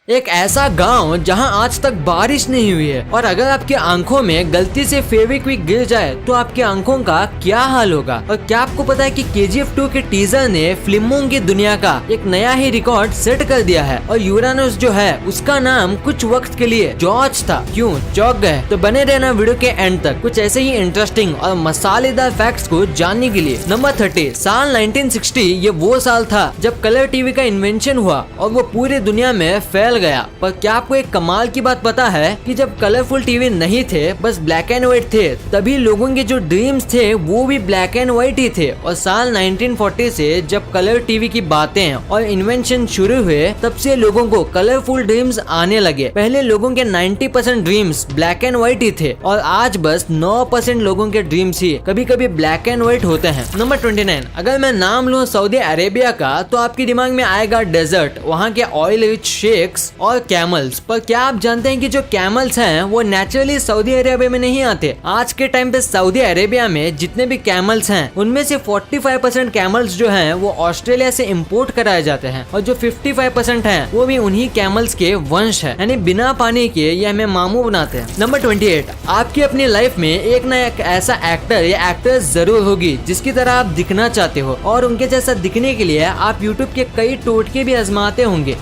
एक ऐसा गांव जहां आज तक बारिश नहीं हुई है और अगर आपकी आंखों में गलती से फेविक्विक गिर जाए तो आपकी आंखों का क्या हाल होगा। और क्या आपको पता है कि KGF 2 के टीजर ने फिल्मों की दुनिया का एक नया ही रिकॉर्ड सेट कर दिया है और यूरानस जो है उसका नाम कुछ वक्त के लिए जॉर्ज था। क्यों चौंक गए? तो बने रहना वीडियो के एंड तक कुछ ऐसे ही इंटरेस्टिंग और मसालेदार फैक्ट्स को जानने के लिए। नंबर 30, साल 1960 ये वो साल था जब कलर टीवी का इन्वेंशन हुआ और वो पूरी दुनिया में फैल गया। पर क्या आपको एक कमाल की बात पता है कि जब कलरफुल टीवी नहीं थे, बस ब्लैक एंड व्हाइट थे, तभी लोगों के जो ड्रीम्स थे वो भी ब्लैक एंड व्हाइट ही थे। और साल 1940 से जब कलर टीवी की बातें और इन्वेंशन शुरू हुए तब से लोगों को कलरफुल ड्रीम्स आने लगे। पहले लोगों के 90% ड्रीम्स ब्लैक एंड व्हाइट ही थे और आज बस 9% लोगों के ड्रीम्स ही कभी कभी ब्लैक एंड व्हाइट होते हैं। नंबर 29, अगर मैं नाम लूँ सऊदी अरेबिया का तो आपके दिमाग में आएगा डेजर्ट, वहाँ के ऑयल रिच शेक्स और कैमल्स। पर क्या आप जानते हैं कि जो कैमल्स हैं वो नेचुरली सऊदी अरेबिया में नहीं आते। आज के टाइम पे सऊदी अरेबिया में जितने भी कैमल्स हैं उनमें से 45% कैमल्स जो हैं वो ऑस्ट्रेलिया से इंपोर्ट कराए जाते हैं और जो 55% हैं वो भी उन्हीं कैमल्स के वंश है, यानी बिना पानी के ये हमें मामू बनाते हैं। नंबर 28, आपकी अपनी लाइफ में एक ना एक ऐसा एक्टर या एक्ट्रेस जरूर होगी जिसकी तरह आप दिखना चाहते हो और उनके जैसा दिखने के लिए आप यूट्यूब के कई टोटके भी आजमाते होंगे।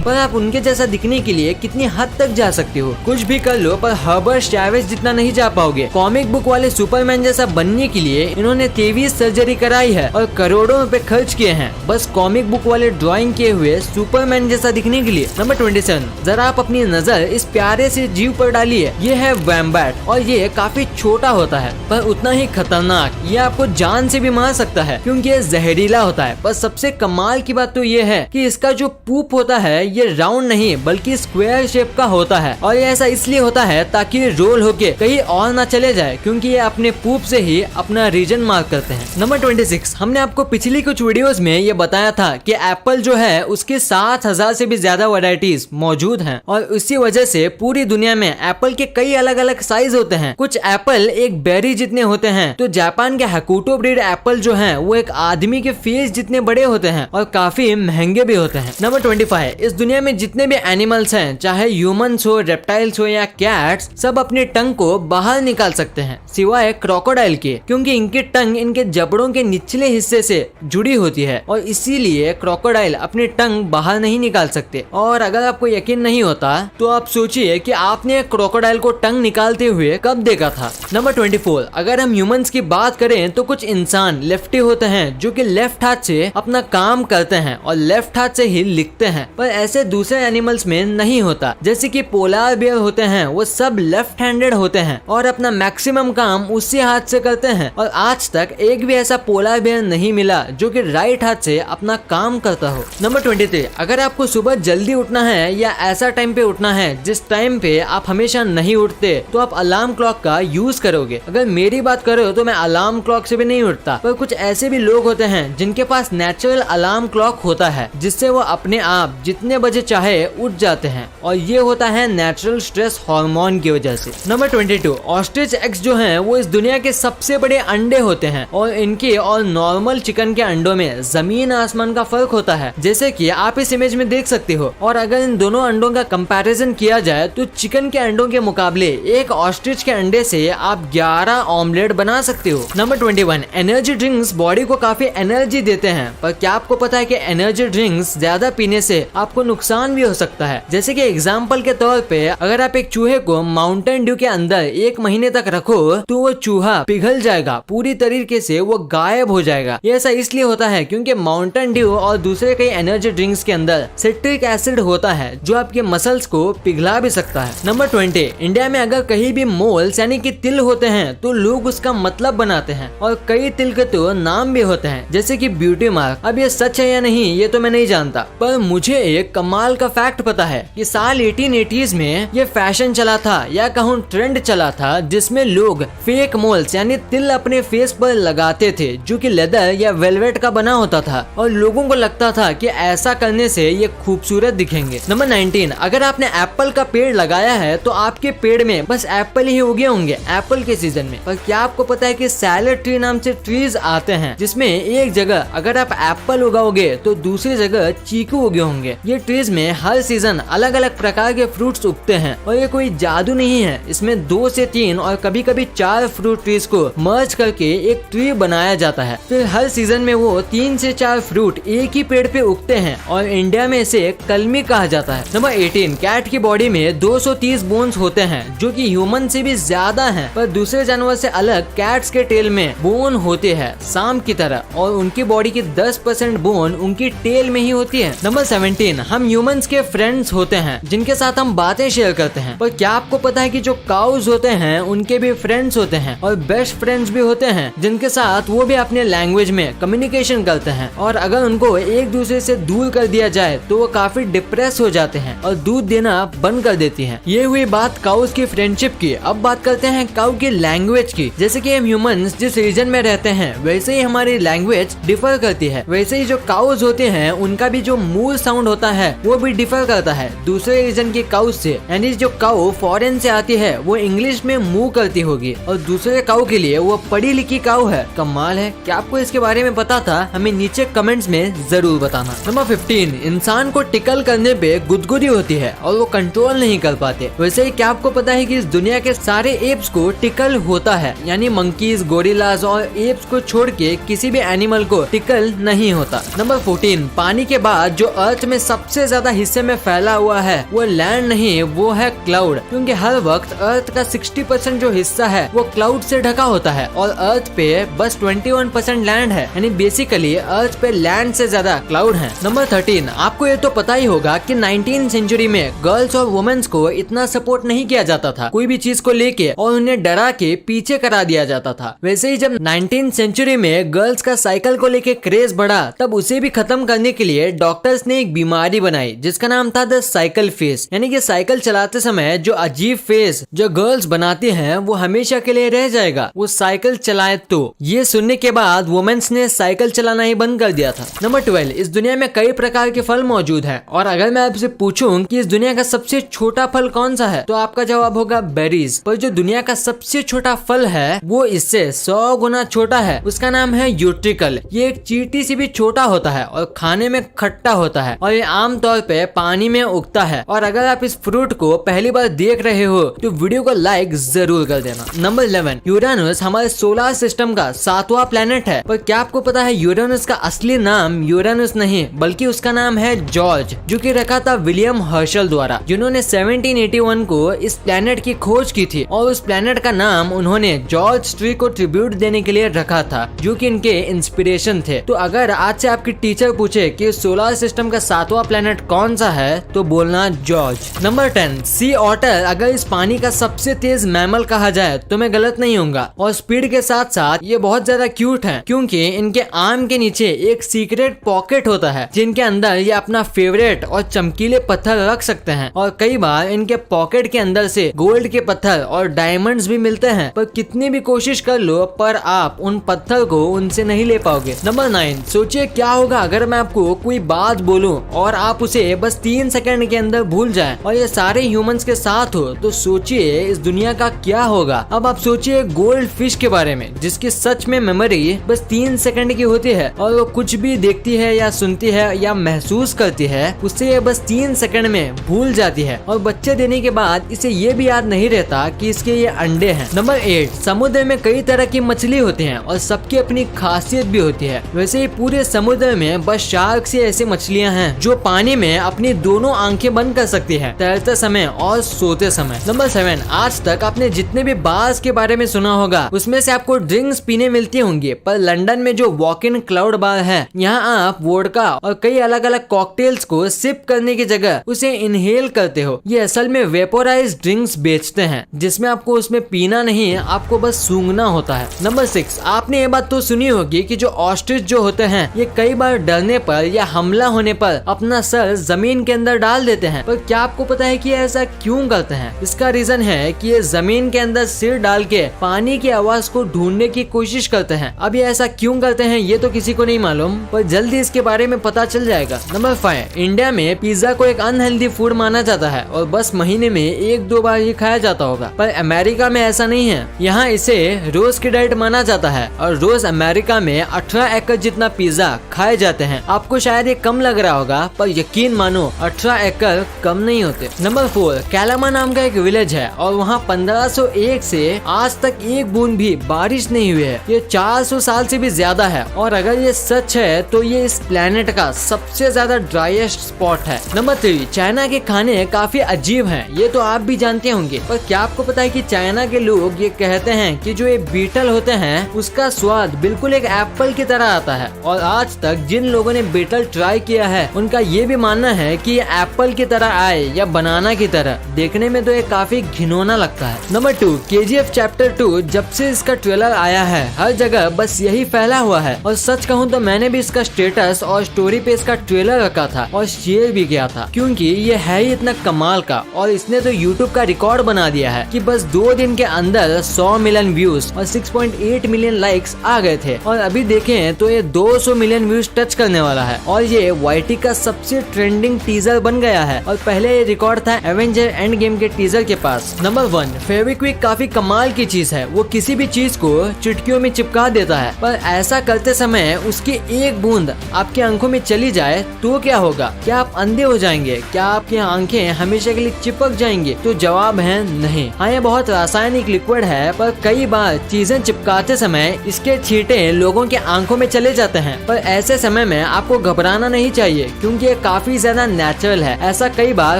पर आप उनके जैसा दिखने के लिए कितनी हद तक जा सकते हो? कुछ भी कर लो पर हर्बर्ट चैवेज जितना नहीं जा पाओगे। कॉमिक बुक वाले सुपरमैन जैसा बनने के लिए इन्होंने 23 सर्जरी कराई है और करोड़ों रुपए खर्च किए हैं बस कॉमिक बुक वाले ड्राइंग किए हुए सुपरमैन जैसा दिखने के लिए। नंबर 27, जरा आप अपनी नजर इस प्यारे से जीव पर डालिए। ये है वैम्बैट और ये काफी छोटा होता है पर उतना ही खतरनाक। ये आपको जान से भी मार सकता है क्योंकि ये जहरीला होता है। पर सबसे कमाल की बात तो ये है कि इसका जो पूप होता है ये राउंड नहीं बल्कि स्क्वायर शेप का होता है और ये ऐसा इसलिए होता है ताकि रोल होके कहीं और ना चले जाए क्योंकि ये अपने पूप से ही अपना रीजन मार्क करते हैं। नंबर 26, हमने आपको पिछली कुछ वीडियोस में ये बताया था कि एप्पल जो है उसके 7000 से भी ज्यादा वैरायटीज मौजूद हैं और इसी वजह से पूरी दुनिया में एप्पल के कई अलग अलग साइज होते हैं। कुछ एप्पल एक बेरी जितने होते हैं तो जापान के हकुटो ब्रीड एप्पल जो है वो एक आदमी के फेस जितने बड़े होते हैं और काफी महंगे भी होते हैं। नंबर 25, इस दुनिया में जितने भी एनिमल्स हैं चाहे ह्यूमंस हो, रेप्टाइल्स हो या कैट्स, सब अपने टंग को बाहर निकाल सकते हैं सिवाय क्रोकोडाइल के क्योंकि इनकी टंग इनके जबड़ों के निचले हिस्से से जुड़ी होती है और इसीलिए क्रोकोडाइल अपनी टंग बाहर नहीं निकाल सकते। और अगर आपको यकीन नहीं होता तो आप सोचिए कि आपने क्रोकोडाइल को टंग निकालते हुए कब देखा था। नंबर 24, अगर हम ह्यूमंस की बात करें तो कुछ इंसान लेफ्टी होते हैं जो कि लेफ्ट हाथ से अपना काम करते हैं और लेफ्ट हाथ से ही लिखते हैं। पर ऐसे दूसरे एनिमल्स में नहीं होता। जैसे कि पोलार बियर होते हैं वो सब लेफ्ट हैंडेड होते हैं और अपना मैक्सिमम काम उसी हाथ से करते हैं और आज तक एक भी ऐसा पोलार बियर नहीं मिला जो कि राइट हाथ से अपना काम करता हो। नंबर 23, अगर आपको सुबह जल्दी उठना है या ऐसा टाइम पे उठना है जिस टाइम पे आप हमेशा नहीं उठते तो आप अलार्म क्लॉक का यूज करोगे। अगर मेरी बात करो तो मैं अलार्म क्लॉक से भी नहीं उठता। पर कुछ ऐसे भी लोग होते हैं जिनके पास नेचुरल अलार्म क्लॉक होता है जिससे वो अपने आप जितने बजे चाहे उठ जाते हैं और ये होता है नेचुरल स्ट्रेस हार्मोन की वजह से। नंबर 22, ऑस्ट्रिच एग्स जो हैं वो इस दुनिया के सबसे बड़े अंडे होते हैं और इनके और नॉर्मल चिकन के अंडों में जमीन आसमान का फर्क होता है जैसे कि आप इस इमेज में देख सकते हो। और अगर इन दोनों अंडों का कंपैरिजन किया जाए तो चिकन के अंडों के मुकाबले एक ऑस्ट्रिच के अंडे से आप 11 ऑमलेट बना सकते हो। नंबर 21, एनर्जी ड्रिंक्स बॉडी को काफी एनर्जी देते हैं पर क्या आपको पता है कि एनर्जी ड्रिंक्स ज्यादा पीने से आपको नुकसान भी हो सकता है। जैसे कि एग्जांपल के तौर पे अगर आप एक चूहे को माउंटेन ड्यू के अंदर 1 महीने तक रखो तो वो चूहा पिघल जाएगा, पूरी तरीके से वो गायब हो जाएगा। ये ऐसा इसलिए होता है क्योंकि माउंटेन ड्यू और दूसरे कई एनर्जी ड्रिंक्स के अंदर सिट्रिक एसिड होता है जो आपके मसल्स को पिघला भी सकता है। नंबर 20, इंडिया में अगर कहीं भी मोल्स यानी कि तिल होते हैं तो लोग उसका मतलब बनाते हैं और कई तिल के तो नाम भी होते हैं जैसे कि ब्यूटी मार्क। अब ये सच है या नहीं ये तो मैं नहीं जानता पर मुझे एक कमाल का फैक्ट पता है कि साल 1880s में ये फैशन चला था या कहूँ ट्रेंड चला था जिसमें लोग फेक मोल्स यानी तिल अपने फेस पर लगाते थे जो कि लेदर या वेलवेट का बना होता था और लोगों को लगता था कि ऐसा करने से ये खूबसूरत दिखेंगे। नंबर 19, अगर आपने एप्पल का पेड़ लगाया है तो आपके पेड़ में बस एप्पल ही उगे होंगे एप्पल के सीजन में। पर क्या आपको पता है कि सैलेड ट्री नाम से ट्रीज आते हैं जिसमें एक जगह अगर आप एप्पल उगाओगे तो दूसरी जगह चीकू उगे होंगे। ये ट्रीज में हर सीजन अलग अलग प्रकार के फ्रूट्स उगते हैं और ये कोई जादू नहीं है। इसमें 2 से 3 और कभी कभी 4 फ्रूट ट्रीज को मर्ज करके एक ट्री बनाया जाता है। फिर हर सीजन में वो 3 से 4 फ्रूट एक ही पेड़ पे उगते हैं और इंडिया में इसे कलमी कहा जाता है। नंबर 18, कैट की बॉडी में 230 बोन्स होते हैं जो कि ह्यूमन से भी ज्यादा हैं, पर दूसरे जानवर से अलग कैट्स के टेल में बोन होते हैं सांप की तरह और उनकी बॉडी की 10% बोन उनकी टेल में ही होती है। नंबर 17, हम ह्यूमंस के फ्रेंड्स होते हैं जिनके साथ हम बातें शेयर करते हैं, पर क्या आपको पता है कि जो काउज होते हैं उनके भी फ्रेंड्स होते हैं और बेस्ट फ्रेंड्स भी होते हैं जिनके साथ वो भी अपने लैंग्वेज में कम्युनिकेशन करते हैं और अगर उनको एक दूसरे से दूर कर दिया जाए तो वो काफी डिप्रेस हो जाते हैं और दूध देना बंद कर देती हैं। ये हुई बात काउज की फ्रेंडशिप की। अब बात करते हैं काउ की लैंग्वेज की। जैसे कि हम ह्यूमंस जिस रीजन में रहते हैं वैसे ही हमारी लैंग्वेज डिफर करती है, वैसे ही जो काउज होते हैं उनका भी जो मूल साउंड होता है वो भी डिफर करता है दूसरे रीजन के काउ से। यानी जो काउ फॉरेन से आती है वो इंग्लिश में मूव करती होगी और दूसरे काउ के लिए वो पढ़ी लिखी काउ है। कमाल है। क्या आपको इसके बारे में पता था? हमें नीचे कमेंट्स में जरूर बताना। नंबर 15, इंसान को टिकल करने पे गुदगुदी होती है और वो कंट्रोल नहीं कर पाते। वैसे ही क्या आपको पता है कि इस दुनिया के सारे एप्स को टिकल होता है, यानी मंकीज, गोरिल्लाज और एप्स को छोड़ के किसी भी एनिमल को टिकल नहीं होता। नंबर 14, पानी के बाद जो अर्थ में सबसे ज्यादा हिस्से में फैला हुआ है वो लैंड नहीं, वो है क्लाउड, क्योंकि हर वक्त अर्थ का 60% जो हिस्सा है वो क्लाउड से ढका होता है और अर्थ पे बस 21% लैंड है, यानी बेसिकली अर्थ पे लैंड से ज्यादा क्लाउड है। नंबर 13, आपको ये तो पता ही होगा कि 19वीं सेंचुरी में गर्ल्स और वुमेन्स को इतना सपोर्ट नहीं किया जाता था कोई भी चीज को लेके और उन्हें डरा के पीछे करा दिया जाता था। वैसे ही जब 19वीं सेंचुरी में गर्ल्स का साइकिल को लेके क्रेज बढ़ा तब उसे भी खत्म करने के लिए डॉक्टर्स ने एक बीमारी बनाई जिसका नाम था द साइकिल फेस, यानी कि साइकिल चलाते समय जो अजीब फेस जो गर्ल्स बनाती हैं वो हमेशा के लिए रह जाएगा वो साइकिल चलाए तो। ये सुनने के बाद वुमेन्स ने साइकिल चलाना ही बंद कर दिया था। नंबर 12, इस दुनिया में कई प्रकार के फल मौजूद हैं और अगर मैं आपसे पूछूं कि इस दुनिया का सबसे छोटा फल कौन सा है तो आपका जवाब होगा बेरीज। पर जो दुनिया का सबसे छोटा फल है वो इससे 100 गुना छोटा है, उसका नाम है यूट्रिकल। ये एक चींटी से भी छोटा होता है और खाने में खट्टा होता है और ये आमतौर पे पानी में उगता है। और अगर आप इस फ्रूट को पहली बार देख रहे हो तो वीडियो को लाइक जरूर कर देना। नंबर 11, यूरेनस हमारे सोलर सिस्टम का 7वां प्लेनेट है, पर क्या आपको पता है यूरेनस का असली नाम यूरेनस नहीं बल्कि उसका नाम है जॉर्ज, जो कि रखा था विलियम हर्शल द्वारा, जिन्होंने 1781 को इस प्लेनेट की खोज की थी और उस प्लेनेट का नाम उन्होंने जॉर्ज ट्री को ट्रिब्यूट देने के लिए रखा था जो कि इनके इंस्पिरेशन थे। तो अगर आज से आपकी टीचर पूछे कि सोलर सिस्टम का 7वां प्लेनेट कौन सा है तो बोलना जॉर्ज। नंबर 10, सी ऑटर अगर इस पानी का सबसे तेज मैमल कहा जाए तो मैं गलत नहीं होऊंगा और स्पीड के साथ साथ ये बहुत ज्यादा क्यूट है क्योंकि इनके आर्म के नीचे एक सीक्रेट पॉकेट होता है जिनके अंदर ये अपना फेवरेट और चमकीले पत्थर रख सकते हैं और कई बार इनके पॉकेट के अंदर से गोल्ड के पत्थर और डायमंड्स भी मिलते हैं, पर कितनी भी कोशिश कर लो पर आप उन पत्थर को उनसे नहीं ले पाओगे। नंबर 9, सोचिए क्या होगा अगर मैं आपको कोई बात बोलूं और आप उसे बस 3 सेकंड के अंदर भूल जाएं और ये सारे ह्यूमंस के साथ हो तो सोचिए इस दुनिया का क्या होगा। अब आप सोचिए गोल्ड फिश के बारे में जिसकी सच में मेमोरी बस 3 सेकंड की होती है और वो कुछ भी देखती है या सुनती है या महसूस करती है उससे ये बस 3 सेकंड में भूल जाती है और बच्चे देने के बाद इसे ये भी याद नहीं रहता कि इसके ये अंडे हैं। नंबर 8, समुद्र में कई तरह की मछली होती हैं और सबकी अपनी खासियत भी होती है। वैसे ही पूरे समुद्र में बस शार्क से ऐसी मछलियां हैं जो पानी में अपनी दोनों आंखें बंद कर सकती है तैरते समय और सोते समय। नंबर 7, आज तक आपने जितने भी बार्स के बारे में सुना होगा उसमें से आपको ड्रिंक्स पीने मिलती होंगी, पर लंदन में जो वॉक इन क्लाउड बार है यहाँ आप वोडका और कई अलग अलग कॉकटेल्स को सिप करने की जगह उसे इनहेल करते हो। ये असल में वेपोराइज ड्रिंक्स बेचते हैं जिसमें आपको उसमें पीना नहीं आपको बस सूंघना होता है। नंबर 6, आपने ये बात तो सुनी होगी कि जो ऑस्ट्रिच जो होते हैं ये कई बार डरने पर या हमला होने पर अपना सर जमीन के अंदर डाल देते हैं, पर क्या आपको पता है कि ऐसा क्यों करते हैं? इसका रीजन है कि ये जमीन के अंदर सिर डाल के पानी की आवाज को ढूंढने की कोशिश करते हैं। अब ये ऐसा क्यों करते हैं ये तो किसी को नहीं मालूम, पर जल्दी इसके बारे में पता चल जाएगा। नंबर 5, इंडिया में पिज्जा को एक अनहेल्दी फूड माना जाता है और बस महीने में 1-2 बार ये खाया जाता होगा, पर अमेरिका में ऐसा नहीं है। यहाँ इसे रोज की डाइट माना जाता है और रोज अमेरिका में 18 एकड़ जितना पिज्जा खाए जाते हैं। आपको शायद ये कम लग रहा होगा पर यकीन मानो 18 एकड़ कम नहीं होते। नंबर 4, कैलामा नाम का एक विलेज है और वहाँ 1501 से आज तक एक बूंद भी बारिश नहीं हुई है। ये 400 साल से भी ज्यादा है और अगर ये सच है तो ये इस प्लेनेट का सबसे ज्यादा ड्राइएस्ट स्पॉट है। नंबर 3, चाइना के खाने काफी अजीब हैं, ये तो आप भी जानते होंगे, पर क्या आपको पता है कि चाइना के लोग ये कहते हैं कि जो ये बीटल होते हैं उसका स्वाद बिल्कुल एक एप्पल की तरह आता है। और आज तक जिन लोगों ने बीटल ट्राई किया है उनका ये भी मानना है कि ये एप्पल की तरह आए या बनाना की तरह। देखने में तो ये काफी घिनौना लगता है। नंबर 2, KGF चैप्टर 2 जब से इसका ट्रेलर आया है हर जगह बस यही फैला हुआ है और सच कहूँ तो मैंने भी इसका स्टेटस और स्टोरी पे इसका ट्रेलर रखा था और शेयर भी किया था, क्योंकि ये है ही इतना कमाल का और इसने तो YouTube का रिकॉर्ड बना दिया है कि बस 2 दिन के अंदर 100 मिलियन व्यूज और 6.8 मिलियन लाइक्स आ गए थे और अभी देखें तो ये 200 मिलियन व्यूज टच करने वाला है और ये YT का सबसे ट्रेंडिंग टीजर बन गया है और पहले ये रिकॉर्ड था एवेंजर एंड गेम के टीजर के पास। नंबर 1, फेविक्विक काफी कमाल की चीज है, वो किसी भी चीज को चुटकियों में चिपका देता है, पर ऐसा करते समय उसकी एक बूंद आपकी आंखों में चली जाए तो क्या होगा? क्या आप अंधे हो जाएंगे? क्या आपकी आंखें हमेशा के लिए चिपक जाएंगी? तो जवाब है नहीं। हाँ, ये बहुत रासायनिक लिक्विड है, पर कई बार चीजें चिपकाते समय इसके छींटे लोगों की आंखों में चले जाते हैं, पर ऐसे समय में आपको घबराना नहीं चाहिए क्योंकि ये काफी ज्यादा नेचुरल है। ऐसा कई बार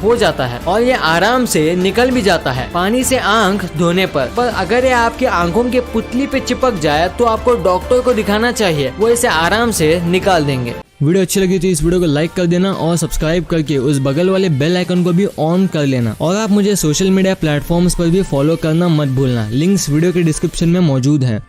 हो जाता है और ये आराम से निकल भी जाता है पानी से आंख धोने पर अगर ये आपकी आंखों के पुतली पे चिपक जाए तो आपको डॉक्टर को दिखाना चाहिए, वो इसे आराम से निकाल देंगे। वीडियो अच्छी लगी तो इस वीडियो को लाइक कर देना और सब्सक्राइब करके उस बगल वाले बेल आइकन को भी ऑन कर लेना और आप मुझे सोशल मीडिया प्लेटफॉर्म्स पर भी फॉलो करना मत भूलना। लिंक्स वीडियो के डिस्क्रिप्शन में मौजूद हैं।